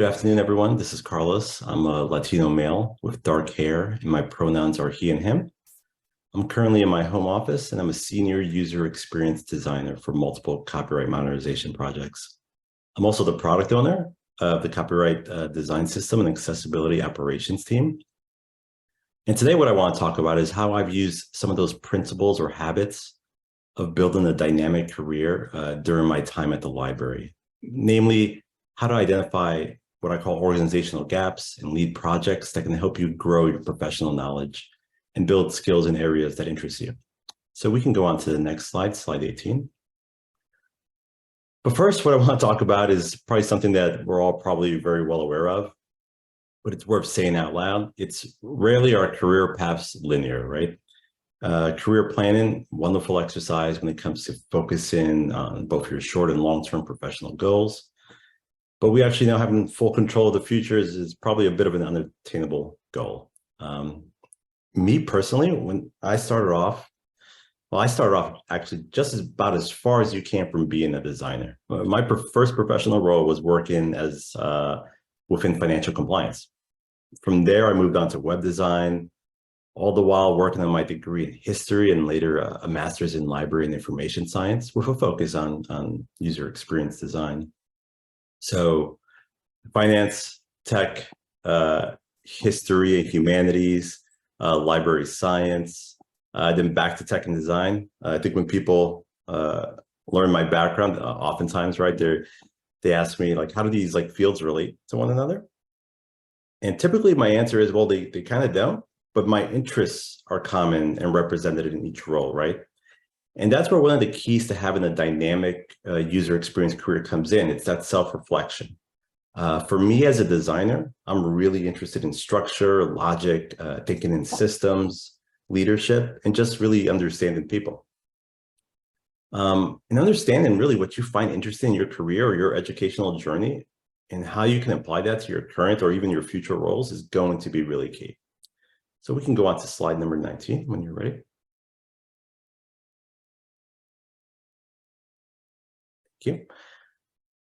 Good afternoon, everyone. This is Carlos. I'm a Latino male with dark hair, and my pronouns are he and him. I'm currently in my home office, and I'm a senior user experience designer for multiple copyright modernization projects. I'm also the product owner of the copyright design system and accessibility operations team. And today what I want to talk about is how I've used some of those principles or habits of building a dynamic career during my time at the library, namely how to identify what I call organizational gaps and lead projects that can help you grow your professional knowledge and build skills in areas that interest you. So we can go on to the next slide, slide 18. But first, what I want to talk about is probably something that we're all probably very well aware of, but it's worth saying out loud. It's rarely are career paths linear, right? Career planning, wonderful exercise when it comes to focusing on both your short and long-term professional goals. But we actually know having full control of the future is probably a bit of an unattainable goal. Me personally, when I started off, I started off actually just about as far as you can from being a designer. My first professional role was working as within financial compliance. From there, I moved on to web design, all the while working on my degree in history and later a master's in library and information science with a focus on user experience design. So finance, tech, history and humanities, library science, then back to tech and design. I think when people learn my background, oftentimes, right, they ask me, like, how do these fields relate to one another? And typically my answer is, well, they kind of don't, but my interests are common and represented in each role, right? And that's where one of the keys to having a dynamic user experience career comes in. It's that self-reflection. For me as a designer, I'm really interested in structure, logic, thinking in systems, leadership, and just really understanding people. And understanding really what you find interesting in your career or your educational journey and how you can apply that to your current or even your future roles is going to be really key. So we can go on to slide number 19 when you're ready. Thank you.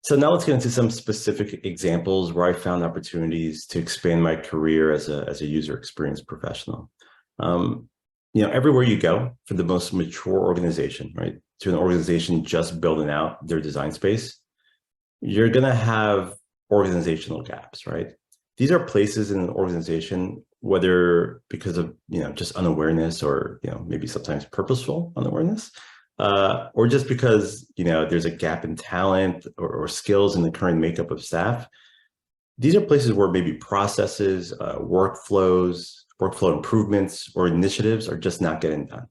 So now let's get into some specific examples where I found opportunities to expand my career as a user experience professional. Everywhere you go, for the most mature organization, right, to an organization just building out their design space, you're going to have organizational gaps, right? These are places in an organization, whether because of just unawareness or maybe sometimes purposeful unawareness, or just because there's a gap in talent or skills in the current makeup of staff. These are places where maybe processes, workflow improvements, or initiatives are just not getting done.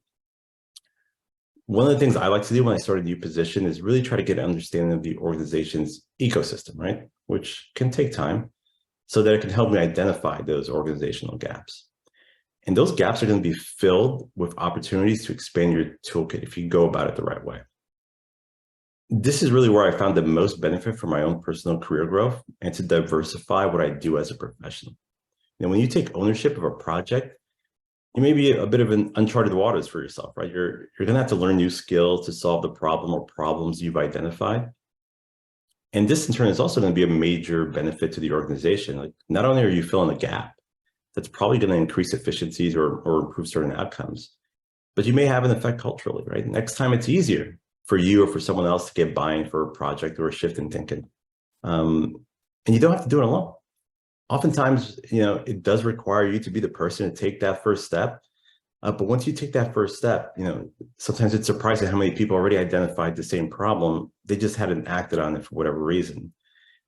One of the things I like to do when I start a new position is really try to get an understanding of the organization's ecosystem, right? Which can take time, so that it can help me identify those organizational gaps. And those gaps are going to be filled with opportunities to expand your toolkit if you go about it the right way. This is really where I found the most benefit for my own personal career growth and to diversify what I do as a professional. When you take ownership of a project, you may be a bit of an uncharted waters for yourself, right? You're going to have to learn new skills to solve the problem or problems you've identified. And this in turn is also going to be a major benefit to the organization. Like, not only are you filling a gap that's probably going to increase efficiencies or improve certain outcomes, but you may have an effect culturally, right? Next time it's easier for you or for someone else to get buy-in for a project or a shift in thinking. And you don't have to do it alone. Oftentimes, it does require you to be the person to take that first step. But once you take that first step, sometimes it's surprising how many people already identified the same problem. They just hadn't acted on it for whatever reason.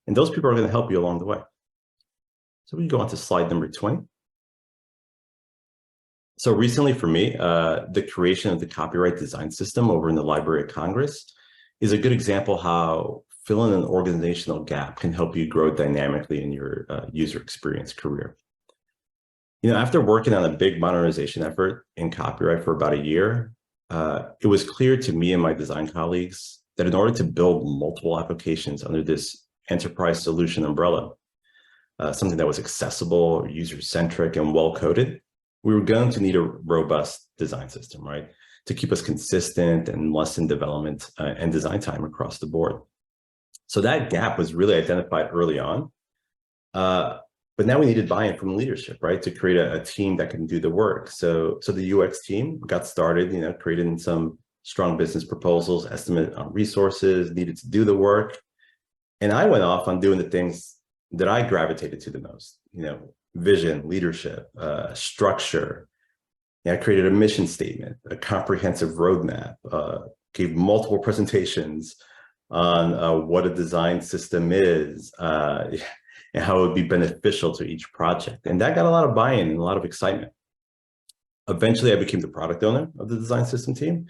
And those people are going to help you along the way. So we can go on to slide number 20. So recently for me, the creation of the copyright design system over in the Library of Congress is a good example how filling an organizational gap can help you grow dynamically in your user experience career. After working on a big modernization effort in copyright for about a year, it was clear to me and my design colleagues that in order to build multiple applications under this enterprise solution umbrella, something that was accessible, user-centric, and well-coded, we were going to need a robust design system, right, to keep us consistent and lessen development and design time across the board. So that gap was really identified early on. But now we needed buy-in from leadership, right, to create a team that can do the work. So the UX team got started, creating some strong business proposals, estimate on resources needed to do the work. And I went off on doing the things that I gravitated to the most, vision, leadership, structure. I created a mission statement, a comprehensive roadmap, gave multiple presentations on what a design system is, and how it would be beneficial to each project. And that got a lot of buy-in and a lot of excitement. Eventually, I became the product owner of the design system team.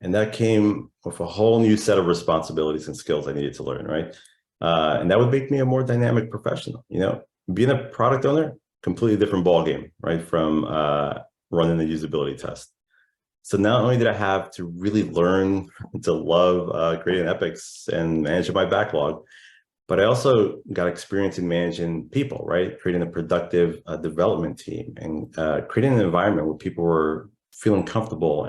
And that came with a whole new set of responsibilities and skills I needed to learn, right? And that would make me a more dynamic professional. Being a product owner, completely different ballgame, right? From running a usability test. So not only did I have to really learn to love creating epics and managing my backlog, but I also got experience in managing people, right? Creating a productive development team and creating an environment where people were feeling comfortable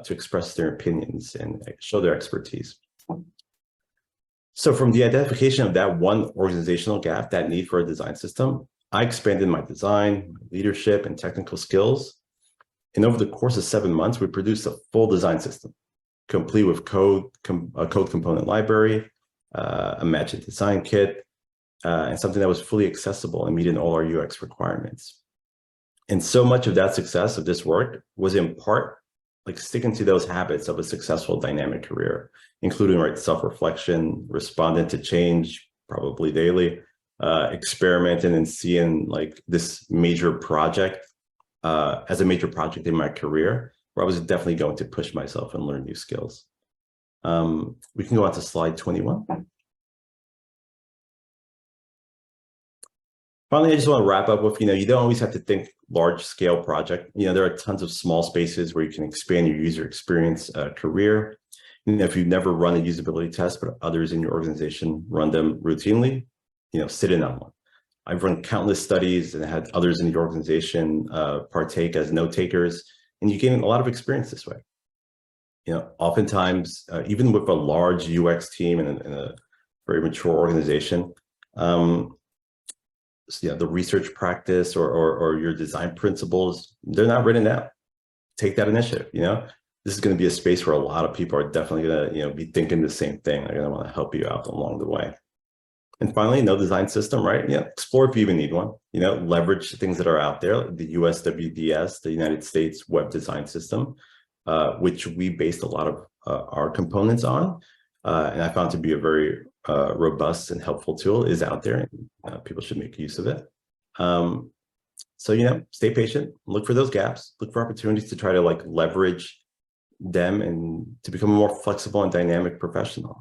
to express their opinions and show their expertise. So from the identification of that one organizational gap, that need for a design system, I expanded my design, leadership, and technical skills. And over the course of 7 months, we produced a full design system, complete with a code component library, a matching design kit, and something that was fully accessible and meeting all our UX requirements. And so much of that success of this work was in part like sticking to those habits of a successful dynamic career, including self-reflection, responding to change, probably daily, experimenting and seeing like this major project as a major project in my career, where I was definitely going to push myself and learn new skills. We can go on to slide 21. Finally, I just want to wrap up with, you don't always have to think large scale project. There are tons of small spaces where you can expand your user experience career. If you've never run a usability test, but others in your organization run them routinely, sit in on one. I've run countless studies and had others in the organization partake as note takers, and you gain a lot of experience this way. Oftentimes, even with a large UX team and a very mature organization, the research practice or your design principles, they're not written down. Take that initiative. This is going to be a space where a lot of people are definitely going to be thinking the same thing. They're going to want to help you out along the way. And finally, no design system, right? Explore if you even need one. Leverage things that are out there. The USWDS, the United States Web Design System, which we based a lot of our components on, and I found to be a very robust and helpful tool, is out there, and people should make use of it. So stay patient, look for those gaps, look for opportunities to try to leverage them and to become a more flexible and dynamic professional.